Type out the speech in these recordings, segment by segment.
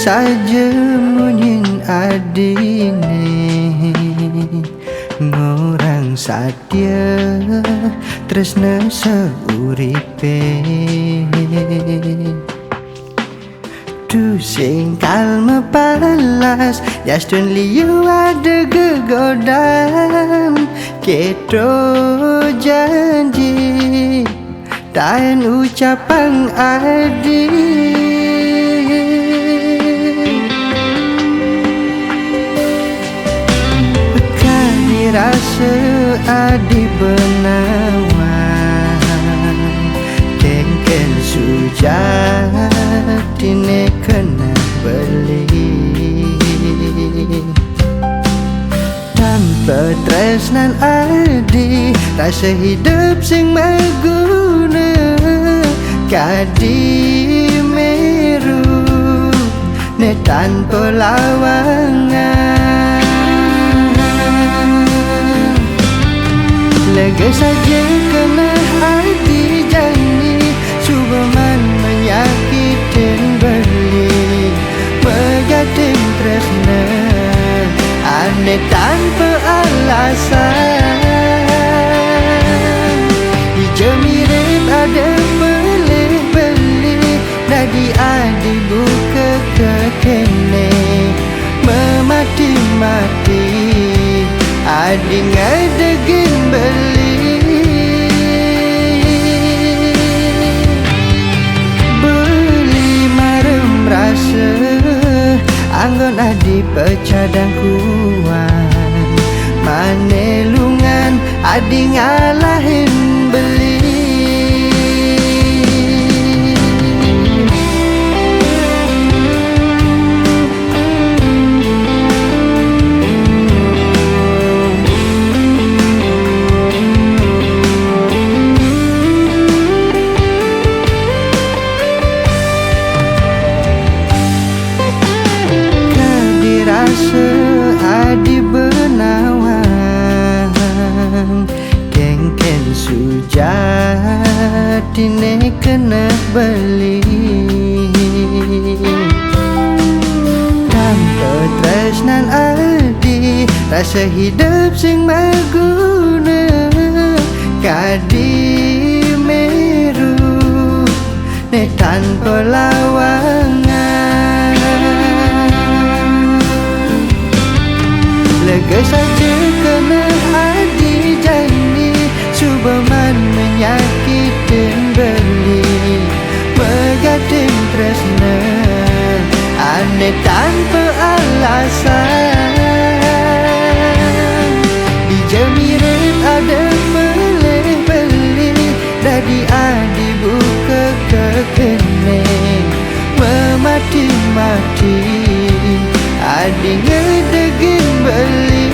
saja munyin adine ngorang satya tresna seuripe tu sing kalma palas yastun liu ada gegodam keto janji dan ucapan adi rasa adi benawan kengken sujatine kena beli tanpa tresnan adi rasa hidup sing maguna kadi meru ne tanpa lawangan lega saja kena hati jani Subaman menyakitin beli Megading tresna aneh tanpa alasan Ija mirip ada beli-beli Nadi adi buka kekene Memati-mati adi ngadegin beli marem rasa anggon adi pecadang kuan manelungan adi ngalahin beli adi benawan kengken sujatine kena beli tanpa tresnan adi rasa hidup sing maguna kadi meru ne tanpa lawangan lega saja kena hati jani Subaman menyakitin beli Megading tresna aneh tanpa alasan Dijamirin ada beli-beli Dadi adi buka kekene Memati-mati adi ngedegin beli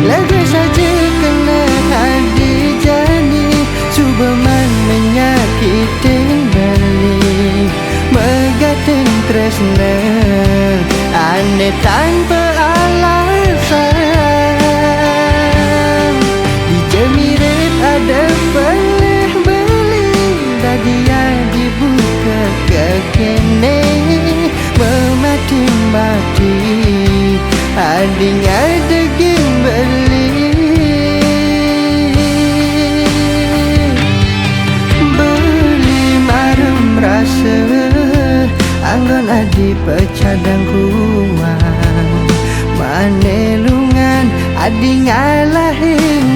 lega saja kena hadi jani Subaman menyakitin beli Megading tresna aneh tanpa alasan Dijamirin ada beli-beli Dadi adi buka kekene memati-mati adi ngadegin beli marem rasa anggon adi pecadang kuan manelungan adi ngalahin